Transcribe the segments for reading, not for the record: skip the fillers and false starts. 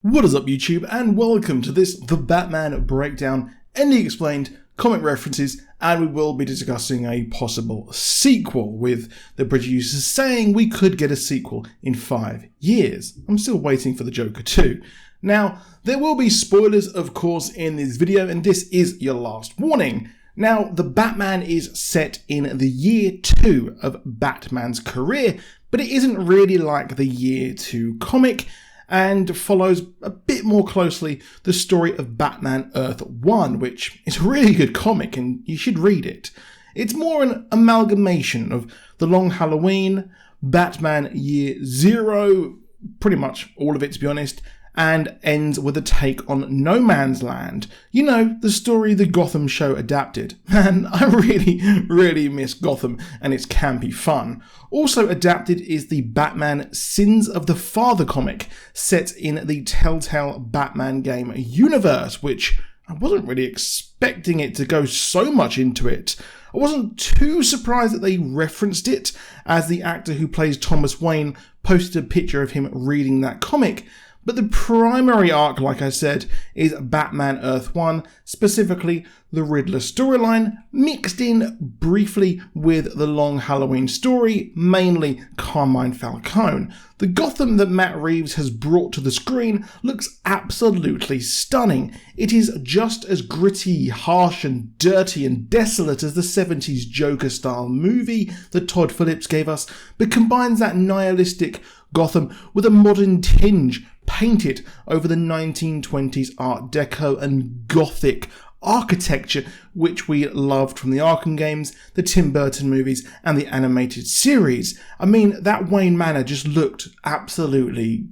What is up, YouTube, and welcome to this The Batman Breakdown, Ending Explained, comic references, and we will be discussing a possible sequel, with the producers saying we could get a sequel in 5 years. I'm still waiting for the Joker too. Now, there will be spoilers, of course, in this video, and this is your last warning. Now, The Batman is set in the year 2 of Batman's career, but it isn't really like the year 2 comic, and follows a bit more closely the story of Batman Earth 1, which is a really good comic and you should read it. It's more an amalgamation of The Long Halloween, Batman Year 0, pretty much all of it to be honest, and ends with a take on No Man's Land. You know, the story the Gotham show adapted. And I really miss Gotham and its campy fun. Also adapted is the Batman Sins of the Father comic, set in the Telltale Batman game universe, which I wasn't really expecting it to go so much into it. I wasn't too surprised that they referenced it, as the actor who plays Thomas Wayne posted a picture of him reading that comic. But the primary arc, like I said, is Batman Earth 1, specifically the Riddler storyline, mixed in briefly with the Long Halloween story, mainly Carmine Falcone. The Gotham that Matt Reeves has brought to the screen looks absolutely stunning. It is just as gritty, harsh and dirty and desolate as the 70s Joker-style movie that Todd Phillips gave us, but combines that nihilistic Gotham with a modern tinge, painted over the 1920s Art Deco and Gothic architecture, which we loved from the Arkham games, the Tim Burton movies, and the animated series. I mean, that Wayne Manor just looked absolutely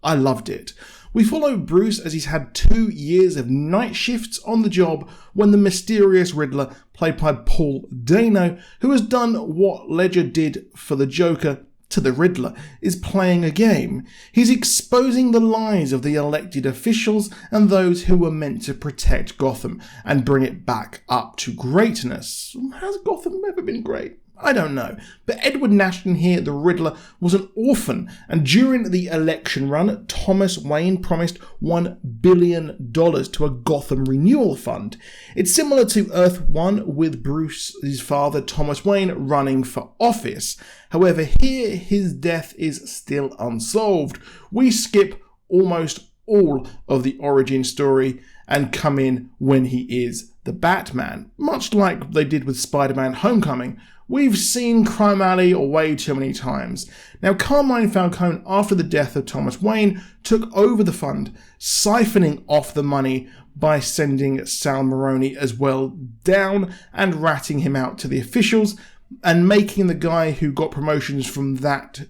I loved it. We follow Bruce as he's had 2 years of night shifts on the job when the mysterious Riddler, played by Paul Dano, who has done what Ledger did for the Joker to the Riddler, is playing a game. He's exposing the lies of the elected officials and those who were meant to protect Gotham and bring it back up to greatness. Has Gotham ever been great? I don't know. But Edward Nashton here, the Riddler, was an orphan, and during the election run, Thomas Wayne promised $1 billion to a Gotham renewal fund. It's similar to Earth 1 with Bruce's father, Thomas Wayne, running for office. However, here his death is still unsolved. We skip almost all of the origin story and come in when he is the Batman, much like they did with Spider-Man Homecoming. We've seen Crime Alley way too many times. Now, Carmine Falcone, after the death of Thomas Wayne, took over the fund, siphoning off the money by sending Sal Maroni as well down and ratting him out to the officials, and making the guy who got promotions from that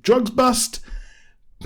drugs bust,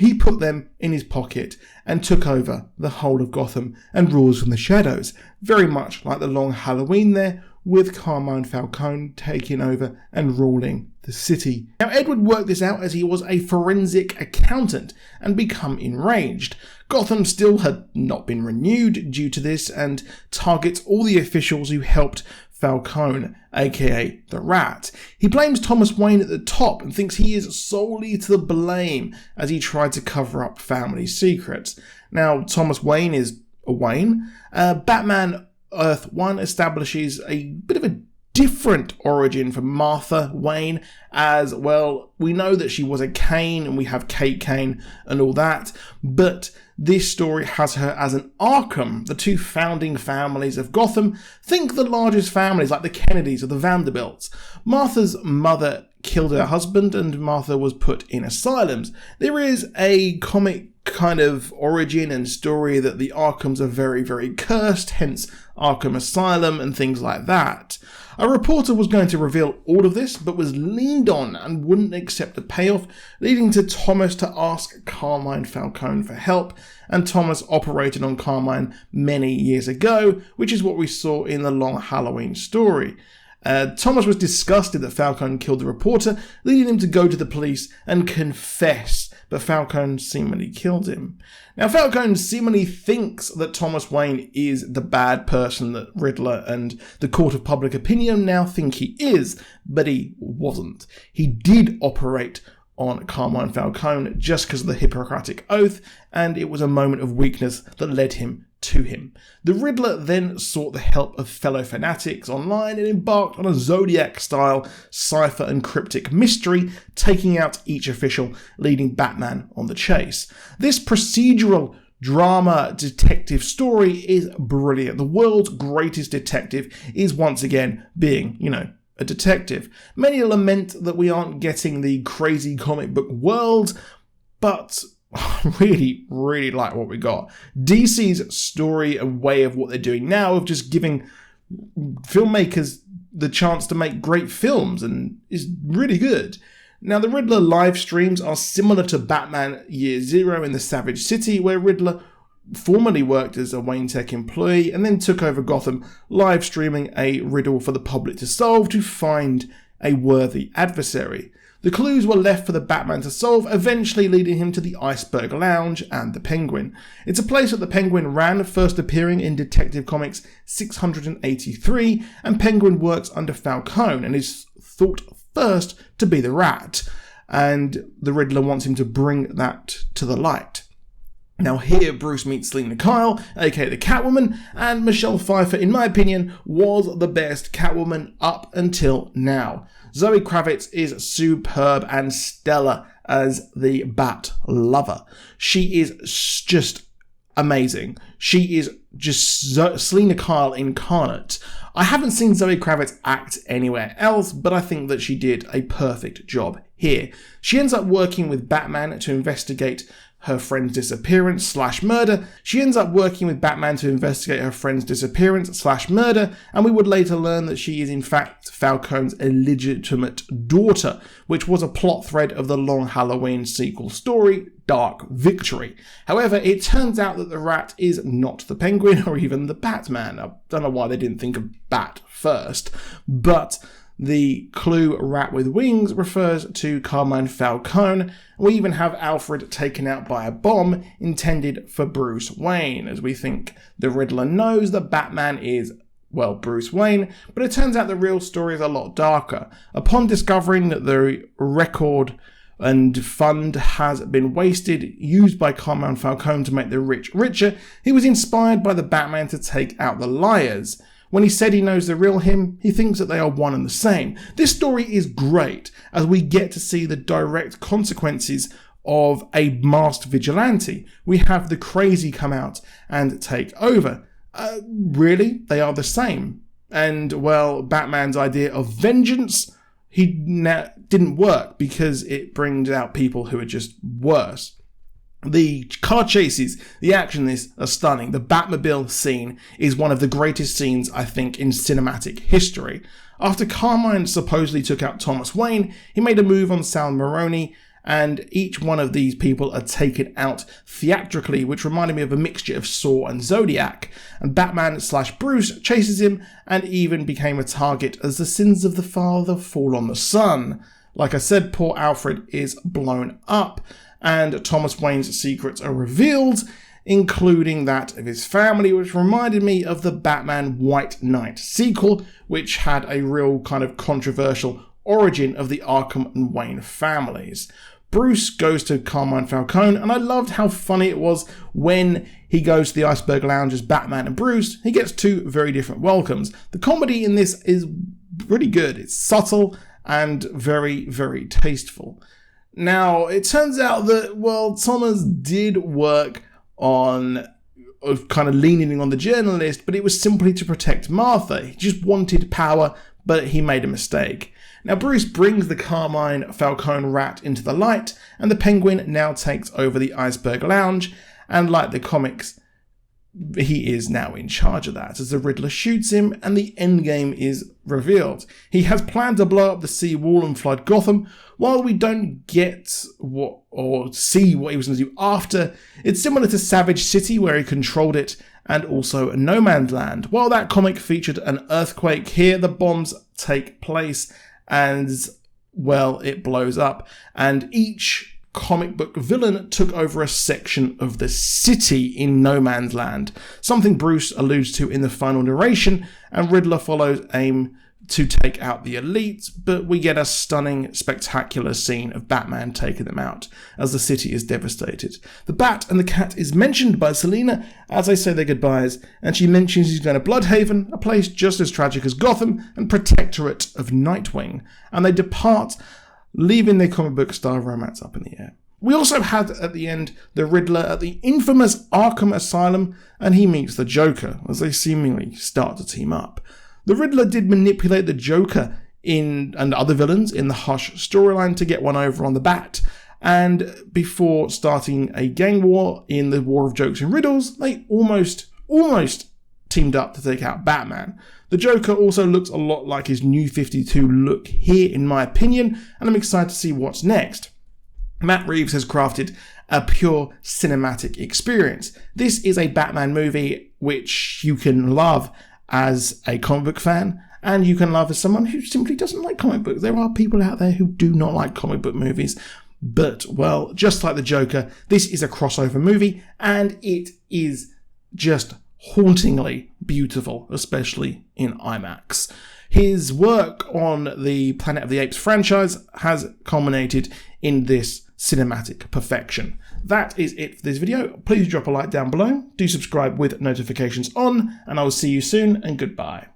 he put them in his pocket and took over the whole of Gotham and rules from the shadows, very much like the Long Halloween there, with Carmine Falcone taking over and ruling the city. Now, Edward worked this out as he was a forensic accountant and become enraged. Gotham still had not been renewed due to this and targets all the officials who helped Falcone, aka the Rat. He blames Thomas Wayne at the top and thinks he is solely to blame as he tried to cover up family secrets. Now, Thomas Wayne is a Wayne. Batman Earth 1 establishes a bit of a different origin for Martha Wayne as well. We know that she was a Kane and we have Kate Kane and all that, but this story has her as an Arkham, the two founding families of Gotham. Think the largest families like the Kennedys or the Vanderbilts. Martha's mother killed her husband and Martha was put in asylums. There is a comic kind of origin and story that the Arkhams are very cursed, hence Arkham Asylum and things like that. A reporter was going to reveal all of this, but was leaned on and wouldn't accept the payoff, leading to Thomas to ask Carmine Falcone for help, and Thomas operated on Carmine many years ago, which is what we saw in the Long Halloween story. Thomas was disgusted that Falcone killed the reporter, leading him to go to the police and confess, but Falcone seemingly killed him. Now, Falcone seemingly thinks that Thomas Wayne is the bad person that Riddler and the court of public opinion now think he is, but he wasn't. He did operate on Carmine Falcone just because of the Hippocratic Oath, and it was a moment of weakness that led him to him. The Riddler then sought the help of fellow fanatics online and embarked on a Zodiac-style cipher and cryptic mystery, taking out each official, leading Batman on the chase. This procedural drama detective story is brilliant. The world's greatest detective is once again being, a detective. Many lament that we aren't getting the crazy comic book world, but I really, really like what we got. DC's story and way of what they're doing now of just giving filmmakers the chance to make great films and is really good. Now, the Riddler live streams are similar to Batman Year Zero in the Savage City, where Riddler formerly worked as a Wayne Tech employee and then took over Gotham, live streaming a riddle for the public to solve to find a worthy adversary. The clues were left for the Batman to solve, eventually leading him to the Iceberg Lounge and the Penguin. It's a place that the Penguin ran, first appearing in Detective Comics 683, and Penguin works under Falcone and is thought first to be the Rat, and the Riddler wants him to bring that to the light. Now here, Bruce meets Selina Kyle, aka the Catwoman, and Michelle Pfeiffer, in my opinion, was the best Catwoman up until now. Zoe Kravitz is superb and stellar as the Bat Lover. She is just amazing. She is just Selina Kyle incarnate. I haven't seen Zoe Kravitz act anywhere else, but I think that she did a perfect job here. She ends up working with Batman to investigate her friend's disappearance/murder. She ends up working with Batman to investigate her friend's disappearance/murder, and we would later learn that she is in fact Falcone's illegitimate daughter, which was a plot thread of the Long Halloween sequel story, Dark Victory. However, it turns out that the Rat is not the Penguin or even the Batman. I don't know why they didn't think of Bat first, but the clue Rat with Wings refers to Carmine Falcone. We even have Alfred taken out by a bomb intended for Bruce Wayne, as we think the Riddler knows that Batman is, well, Bruce Wayne, but it turns out the real story is a lot darker. Upon discovering that the record and fund has been wasted, used by Carmine Falcone to make the rich richer, he was inspired by the Batman to take out the liars. When he said he knows the real him, he thinks that they are one and the same. This story is great, as we get to see the direct consequences of a masked vigilante. We have the crazy come out and take over. Really? They are the same. And, well, Batman's idea of vengeance, didn't work because it brings out people who are just worse. The car chases, the action in this are stunning. The Batmobile scene is one of the greatest scenes, I think, in cinematic history. After Carmine supposedly took out Thomas Wayne, he made a move on Sal Maroni, and each one of these people are taken out theatrically, which reminded me of a mixture of Saw and Zodiac. And Batman/Bruce chases him and even became a target as the sins of the father fall on the son. Like I said, poor Alfred is blown up, and Thomas Wayne's secrets are revealed, including that of his family, which reminded me of the Batman White Knight sequel, which had a real kind of controversial origin of the Arkham and Wayne families. Bruce goes to Carmine Falcone, and I loved how funny it was when he goes to the Iceberg Lounge as Batman and Bruce. He gets two very different welcomes. The comedy in this is really good. It's subtle and very, very tasteful. Now, it turns out that, well, Thomas did work on kind of leaning on the journalist, but it was simply to protect Martha. He just wanted power, but he made a mistake. Now, Bruce brings the Carmine Falcone Rat into the light, and the Penguin now takes over the Iceberg Lounge, and like the comics, he is now in charge of that as the Riddler shoots him and the endgame is revealed. He has planned to blow up the sea wall and flood Gotham. While we don't get see what he was going to do after, it's similar to Savage City where he controlled it, and also No Man's Land. While that comic featured an earthquake, here the bombs take place and, well, it blows up, and each comic book villain took over a section of the city in No Man's Land, something Bruce alludes to in the final narration, and Riddler follows aim to take out the elites, but we get a stunning, spectacular scene of Batman taking them out as the city is devastated. The Bat and the Cat is mentioned by Selina as they say their goodbyes, and she mentions she's going to Bloodhaven, a place just as tragic as Gotham and protectorate of Nightwing, and they depart, leaving their comic book style romance up in the air. We also had at the end the Riddler at the infamous Arkham Asylum, and he meets the Joker as they seemingly start to team up. The Riddler did manipulate the Joker and other villains in the Hush storyline to get one over on the Bat, and before starting a gang war in the War of Jokes and Riddles, they almost teamed up to take out Batman. The Joker also looks a lot like his New 52 look here in my opinion, and I'm excited to see what's next. Matt Reeves has crafted a pure cinematic experience. This is a Batman movie which you can love as a comic book fan, and you can love as someone who simply doesn't like comic books. There are people out there who do not like comic book movies, but, well, just like the Joker, this is a crossover movie, and it is just hauntingly beautiful, especially in IMAX. His work on the Planet of the Apes franchise has culminated in this cinematic perfection. That is it for this video. Please drop a like down below, do subscribe with notifications on, and I will see you soon, and goodbye.